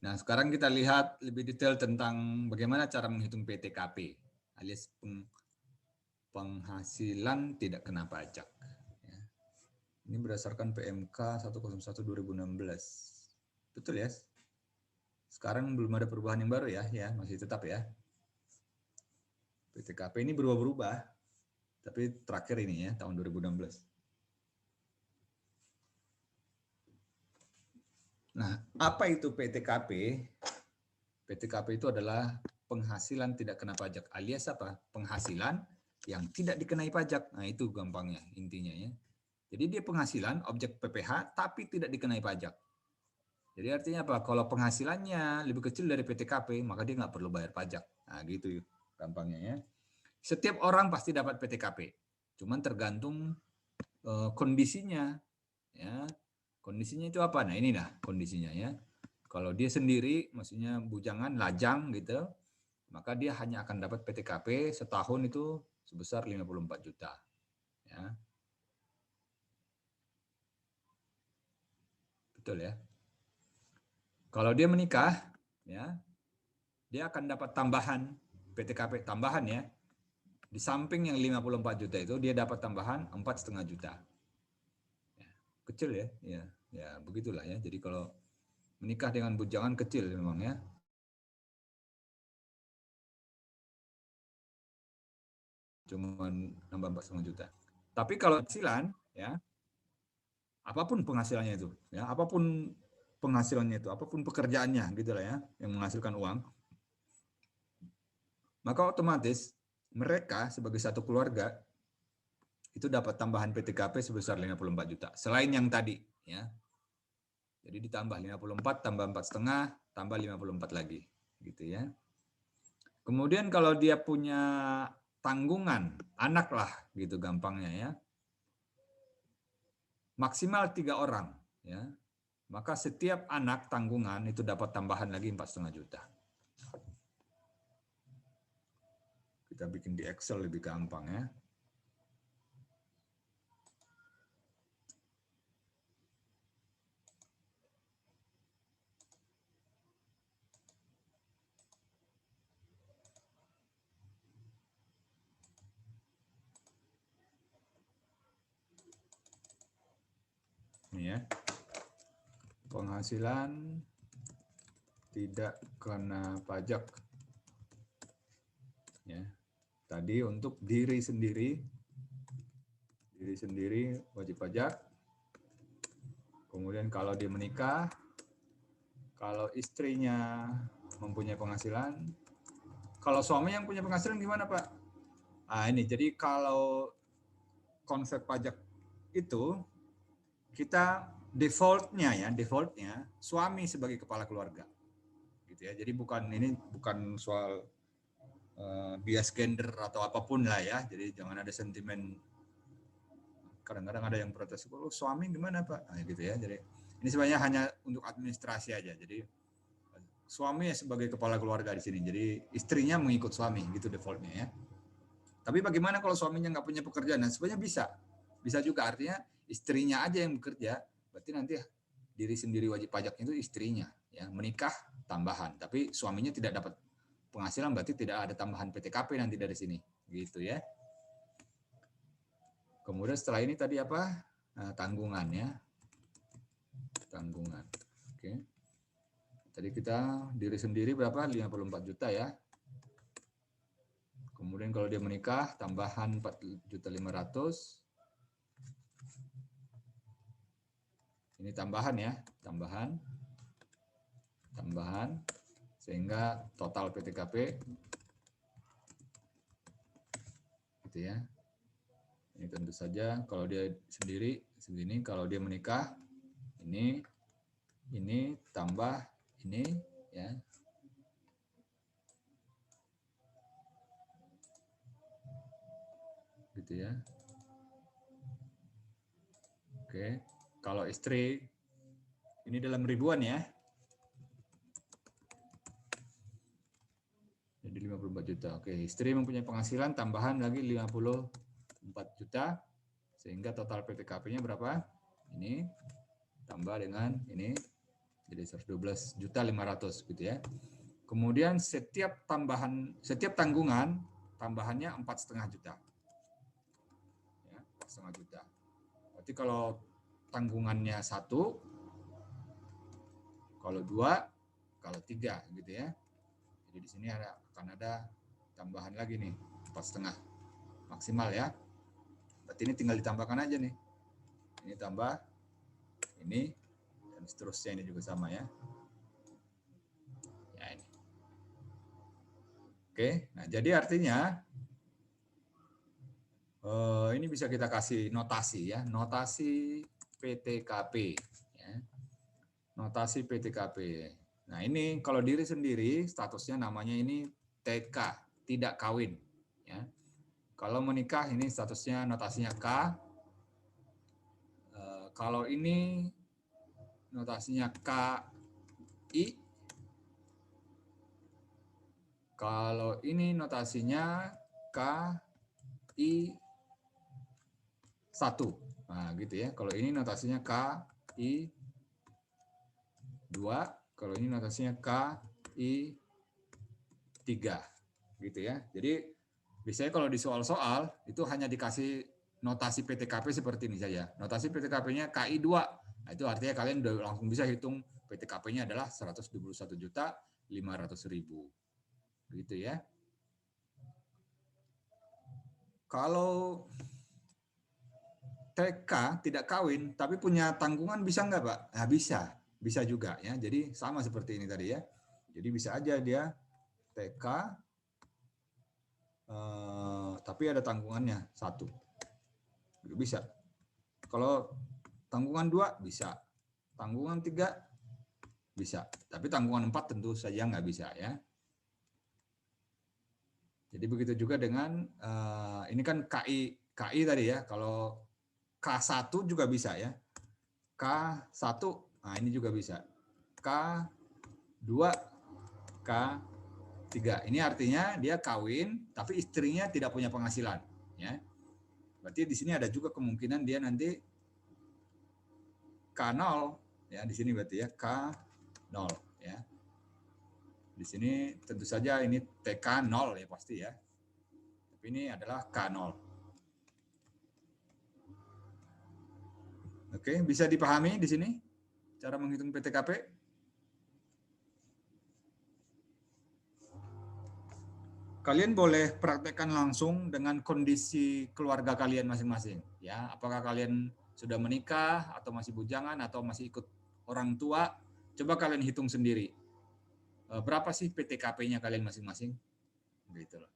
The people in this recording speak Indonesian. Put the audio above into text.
Nah, sekarang kita lihat lebih detail tentang bagaimana cara menghitung PTKP alias penghasilan tidak kena pajak. Ya. Ini berdasarkan PMK 101 2016. Betul ya? Sekarang belum ada perubahan yang baru ya, masih tetap ya. PTKP ini berubah-berubah, tapi terakhir ini ya tahun 2016. Nah, apa itu PTKP? PTKP itu adalah penghasilan tidak kena pajak, alias apa? Penghasilan yang tidak dikenai pajak. Nah, itu gampangnya intinya ya. Jadi dia penghasilan objek PPh tapi tidak dikenai pajak. Jadi artinya apa? Kalau penghasilannya lebih kecil dari PTKP, maka dia nggak perlu bayar pajak. Nah, gitu gampangnya ya. Setiap orang pasti dapat PTKP. Cuman tergantung kondisinya ya. Kondisinya itu apa? Nah, ini nah kondisinya ya. Kalau dia sendiri, maksudnya bujangan, lajang gitu, maka dia hanya akan dapat PTKP setahun itu sebesar 54 juta. Ya. Betul ya. Kalau dia menikah, ya, dia akan dapat tambahan PTKP tambahan ya. Di samping yang 54 juta itu dia dapat tambahan 4,5 juta. Ya, kecil ya, ya begitulah ya. Jadi kalau menikah dengan bujangan kecil memang ya. Cuma nambah 4,5 juta. Tapi kalau penghasilan ya, apapun penghasilannya itu, ya, apapun penghasilannya itu, apapun pekerjaannya gitu lah ya, yang menghasilkan uang, maka otomatis mereka sebagai satu keluarga itu dapat tambahan PTKP sebesar 54 juta. Selain yang tadi, ya. Jadi ditambah 54 tambah 4,5 tambah 54 lagi, gitu ya. Kemudian kalau dia punya tanggungan, anak lah gitu gampangnya ya. Maksimal 3 orang, ya. Maka setiap anak tanggungan itu dapat tambahan lagi 4,5 juta. Kita bikin di Excel lebih gampang ya. Ini ya. Penghasilan tidak kena pajak. Ya. Tadi untuk diri sendiri wajib pajak. Kemudian kalau dia menikah, kalau istrinya mempunyai penghasilan, kalau suami yang punya penghasilan gimana Pak? Ah ini jadi kalau konsep pajak itu kita defaultnya suami sebagai kepala keluarga, gitu ya. Jadi bukan soal bias gender atau apapun lah ya. Jadi jangan ada sentimen. Kadang-kadang ada yang protes, oh, suami gimana Pak? Nah, gitu ya. Jadi ini sebenarnya hanya untuk administrasi aja. Jadi suami sebagai kepala keluarga di sini. Jadi istrinya mengikut suami gitu defaultnya ya. Tapi bagaimana kalau suaminya nggak punya pekerjaan? Nah, sebenarnya bisa juga artinya istrinya aja yang bekerja. Berarti nanti diri sendiri wajib pajaknya itu istrinya ya, menikah tambahan. Tapi suaminya tidak dapat penghasilan berarti tidak ada tambahan PTKP nanti dari sini gitu ya. Kemudian setelah ini tadi apa? Nah, tanggungan ya. Tanggungan. Oke. Tadi kita diri sendiri berapa? 54 juta ya. Kemudian kalau dia menikah tambahan 4.500.000. Ini tambahan ya, tambahan sehingga total PTKP gitu ya. Ini tentu saja kalau dia sendiri segini, kalau dia menikah ini tambah ini ya. Gitu ya. Oke, kalau istri ini dalam ribuan ya. Jadi 54 juta. Oke, istri mempunyai penghasilan tambahan lagi 54 juta sehingga total PTKP-nya berapa? Ini tambah dengan ini Jadi 112.500.000 gitu ya. Kemudian setiap tanggungan tambahannya 4,5 juta. Ya, 4,5 juta. Berarti kalau tanggungannya 1, kalau 2, kalau 3 gitu ya. Jadi di sini akan ada tambahan lagi nih 4,5 maksimal ya. Berarti ini tinggal ditambahkan aja nih. Ini tambah ini dan seterusnya, ini juga sama ya. Ya ini. Oke, nah jadi artinya ini bisa kita kasih notasi ya, notasi PTKP ya. Notasi PTKP. Nah, ini kalau diri sendiri statusnya namanya ini TK, tidak kawin ya. Kalau menikah ini statusnya notasinya K. Kalau ini notasinya KI. Kalau ini notasinya KI 1. Nah, gitu ya. Kalau ini notasinya KI 2, kalau ini notasinya KI 3. Gitu ya. Jadi biasanya kalau di soal-soal itu hanya dikasih notasi PTKP seperti ini saja. Notasi PTKP-nya KI 2. Nah, itu artinya kalian udah langsung bisa hitung PTKP-nya adalah 121.500.000. Gitu ya. Kalau TK tidak kawin tapi punya tanggungan bisa nggak, Pak? Nah, bisa juga ya. Jadi sama seperti ini tadi ya. Jadi bisa aja dia TK tapi ada tanggungannya 1. Bisa. Kalau tanggungan 2 bisa. Tanggungan 3 bisa. Tapi tanggungan 4 tentu saja nggak bisa ya. Jadi begitu juga dengan ini kan KI tadi ya. Kalau K1 juga bisa ya. K1, nah ini juga bisa. K2, K3. Ini artinya dia kawin tapi istrinya tidak punya penghasilan ya. Berarti di sini ada juga kemungkinan dia nanti K0 ya, di sini berarti ya K0 ya. Di sini tentu saja ini TK 0 ya pasti ya. Tapi ini adalah K0. Oke, bisa dipahami di sini cara menghitung PTKP? Kalian boleh praktekkan langsung dengan kondisi keluarga kalian masing-masing ya. Apakah kalian sudah menikah atau masih bujangan atau masih ikut orang tua? Coba kalian hitung sendiri. Berapa sih PTKP-nya kalian masing-masing? Gitu loh.